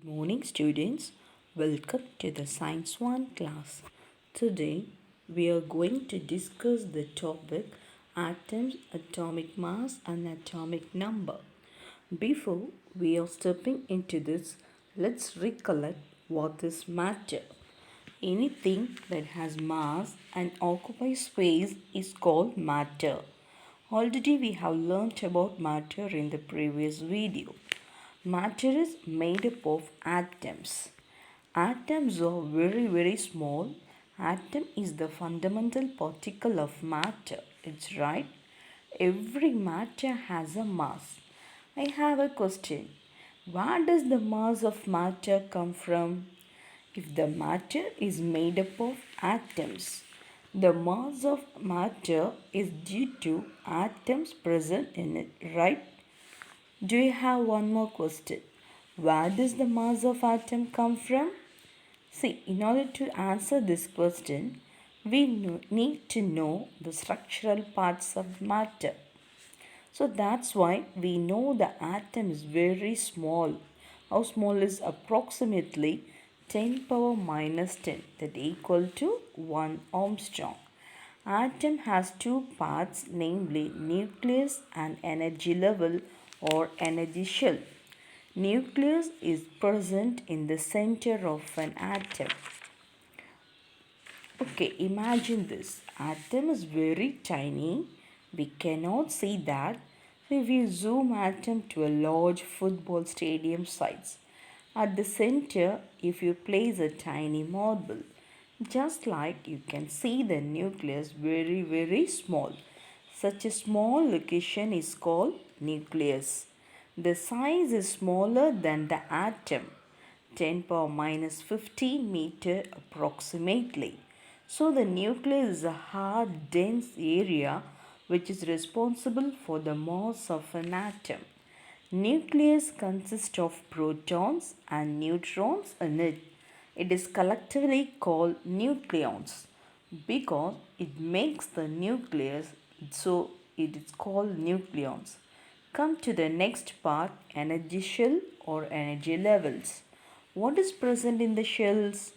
Morning students, welcome to the Science 1 class. Today we are going to discuss the topic atoms, atomic mass and atomic number. Before we are stepping into this, let's recollect what is matter. Anything that has mass and occupies space is called matter. Already we have learnt about matter in the previous video. Matter is made up of atoms. Atoms are very small. Atom is the fundamental particle of matter. It's right. Every matter has a mass. I have a question. Where does the mass of matter come from? If the matter is made up of atoms, the mass of matter is due to atoms present in it, right? Do you have one more question? Where does the mass of atom come from? See, in order to answer this question, we need to know the structural parts of matter. So that's why we know the atom is very small. How small is approximately 10 power minus 10, that equal to 1 Armstrong. Atom has two parts, namely nucleus and energy level or energy shell. Nucleus is present in the center of an atom. Okay, imagine this. Atom is very tiny. We cannot see that. So if we zoom atom to a large football stadium size, at the center, if you place a tiny marble, just like you can see the nucleus very small. Such a small location is called nucleus. The size is smaller than the atom, 10 power minus 15 meter approximately. So the nucleus is a hard, dense area which is responsible for the mass of an atom. Nucleus consists of protons and neutrons in it. It is collectively called nucleons because it makes the nucleus, so it is called nucleons. Come to the next part, energy shell or energy levels. What is present in the shells?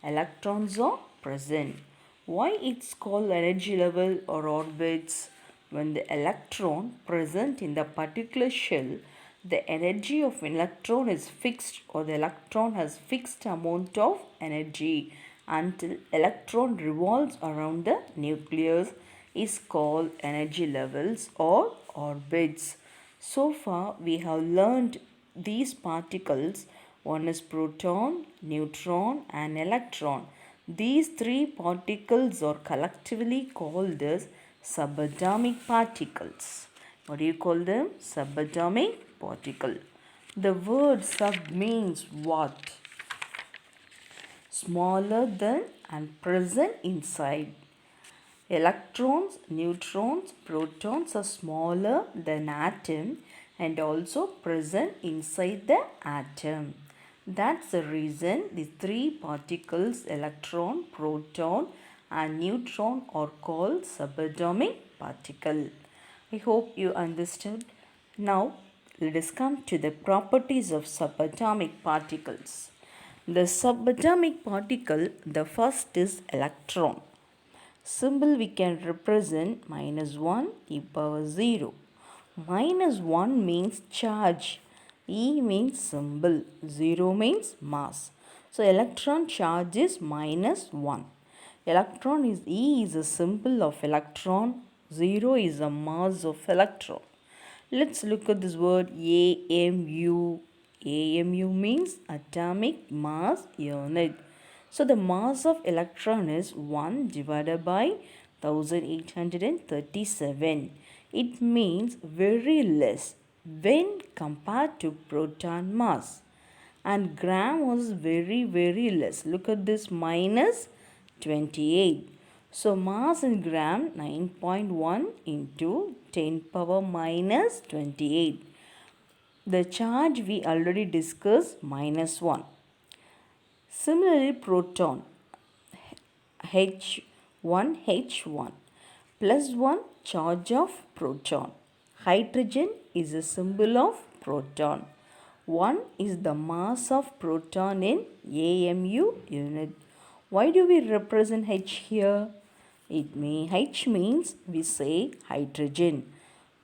Electrons are present. Why it's called energy level or orbits? When the electron present in the particular shell, the energy of an electron is fixed, or the electron has fixed amount of energy until electron revolves around the nucleus is called energy levels or orbits. So far we have learned these particles. One is proton, neutron and electron. These three particles are collectively called as subatomic particles. What do you call them? Subatomic particle. The word sub means what? Smaller than and present inside. Electrons, neutrons, protons are smaller than atom and also present inside the atom. That's the reason the three particles electron, proton and neutron are called subatomic particle. I hope you understood. Now let us come to the properties of subatomic particles. The subatomic particle, the first is electron. Symbol we can represent -1 e power 0. -1 means charge. E means symbol. 0 means mass. So electron charge is -1. Electron is E is a symbol of electron. 0 is a mass of electron. Let's look at this word AMU. AMU means atomic mass unit. So the mass of electron is 1 divided by 1837. It means very less when compared to proton mass. And gram was very less. Look at this, minus 28. So mass in gram 9.1 into 10 power minus 28. The charge we already discussed, -1. Similarly, proton H1 plus 1 charge of proton. Hydrogen is a symbol of proton. 1 is the mass of proton in AMU unit. Why do we represent H here? H means we say hydrogen.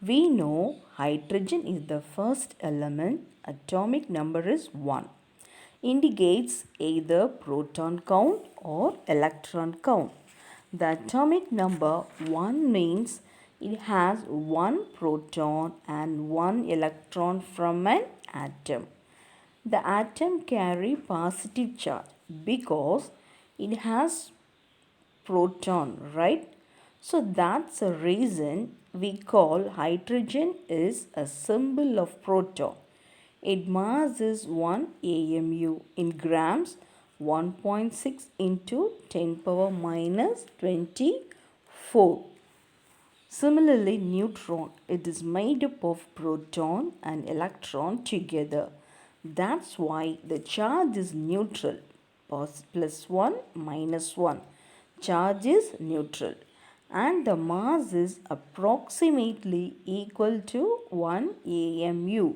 We know hydrogen is the first element, atomic number is 1. Indicates either proton count or electron count. The atomic number 1 means it has 1 proton and 1 electron from an atom. The atom carry positive charge because it has proton, right? So that's the reason we call hydrogen is a symbol of proton. Its mass is 1 AMU in grams, 1.6 into 10 power minus 24. Similarly, neutron, it is made up of proton and electron together. That's why the charge is neutral. Plus 1 minus 1. Charge is neutral. And the mass is approximately equal to 1 AMU.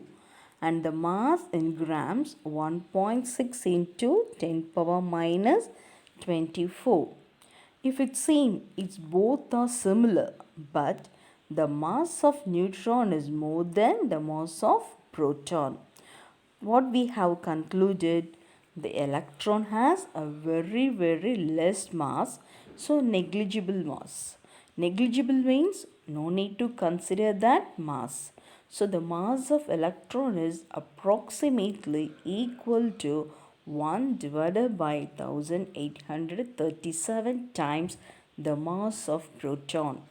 And the mass in grams 1.6 into 10 power minus 24. If it seems it's both are similar, but the mass of neutron is more than the mass of proton. What we have concluded, the electron has a very less mass, so negligible mass. Negligible means no need to consider that mass. So the mass of electron is approximately equal to 1 divided by 1837 times the mass of proton.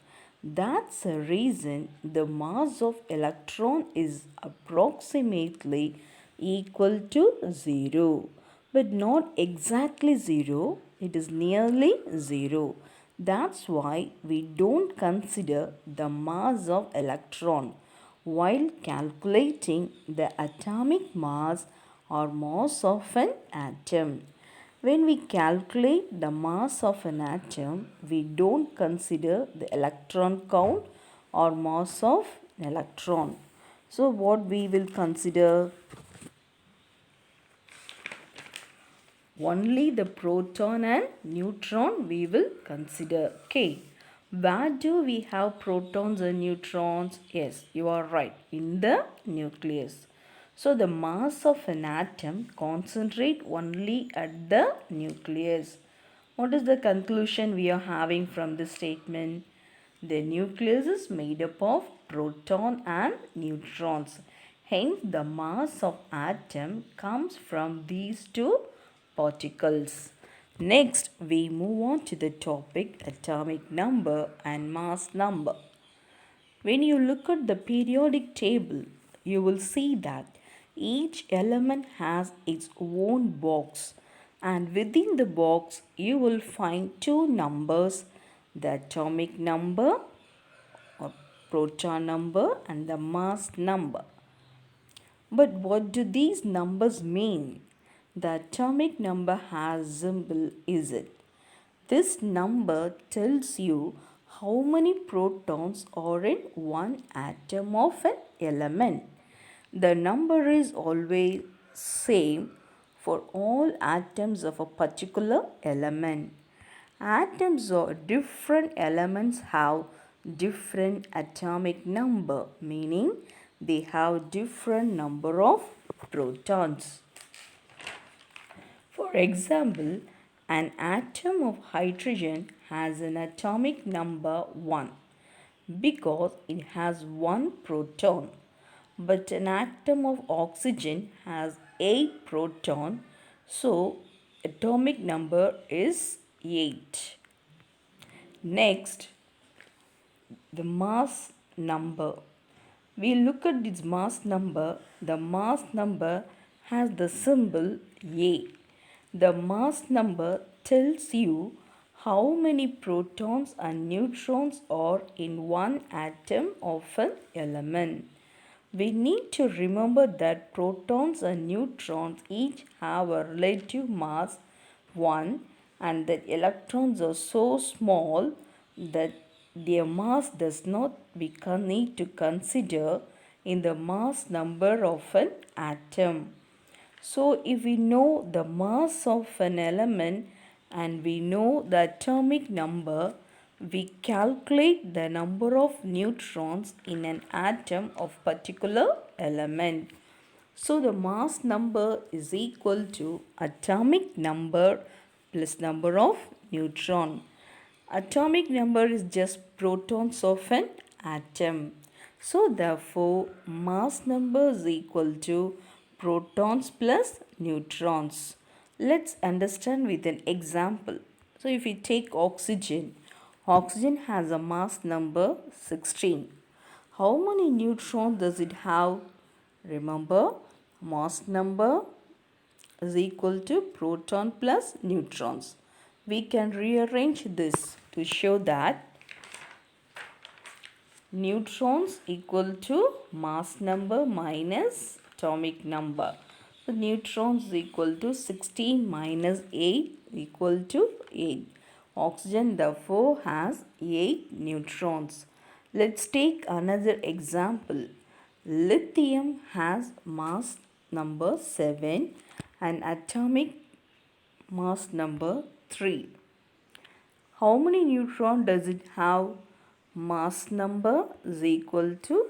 That's the reason the mass of electron is approximately equal to 0. But not exactly 0, it is nearly 0. That's why we don't consider the mass of electron while calculating the atomic mass or mass of an atom. When we calculate the mass of an atom, we don't consider the electron count or mass of an electron. So what we will consider? Only the proton and neutron we will consider. Okay. Where do we have protons and neutrons? Yes, you are right. In the nucleus. So the mass of an atom concentrate only at the nucleus. What is the conclusion we are having from this statement? The nucleus is made up of proton and neutrons. Hence, the mass of atom comes from these two particles. Next, we move on to the topic atomic number and mass number. When you look at the periodic table, you will see that each element has its own box, and within the box, you will find two numbers, the atomic number or proton number and the mass number. But what do these numbers mean? The atomic number has symbol Z. This number tells you how many protons are in one atom of an element. The number is always same for all atoms of a particular element. Atoms or different elements have different atomic number, meaning they have different number of protons. For example, an atom of hydrogen has an atomic number 1 because it has one proton, but an atom of oxygen has 8 proton, so atomic number is 8. Next, the mass number. We look at this mass number. The mass number has the symbol A. The mass number tells you how many protons and neutrons are in one atom of an element. We need to remember that protons and neutrons each have a relative mass 1 and that electrons are so small that their mass does not need to consider in the mass number of an atom. So, if we know the mass of an element and we know the atomic number, we calculate the number of neutrons in an atom of particular element. So, the mass number is equal to atomic number plus number of neutron. Atomic number is just protons of an atom. So therefore mass number is equal to protons plus neutrons. Let's understand with an example. So if we take oxygen, oxygen has a mass number 16. How many neutrons does it have? Remember, mass number is equal to proton plus neutrons. We can rearrange this to show that neutrons equal to mass number minus atomic number. So neutrons equal to 16 minus 8 equal to 8. Oxygen therefore has 8 neutrons. Let's take another example. Lithium has mass number 7 and atomic mass number 3. How many neutrons does it have? Mass number is equal to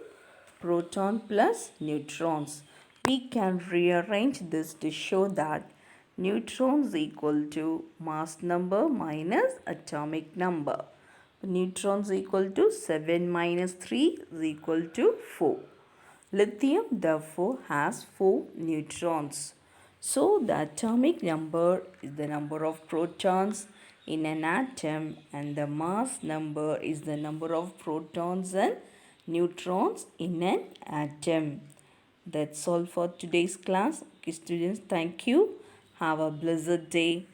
proton plus neutrons. We can rearrange this to show that neutrons equal to mass number minus atomic number. Neutrons equal to 7 minus 3 is equal to 4. Lithium therefore has 4 neutrons. So the atomic number is the number of protons in an atom and the mass number is the number of protons and neutrons in an atom. That's all for today's class. Okay, students, thank you. Have a blessed day.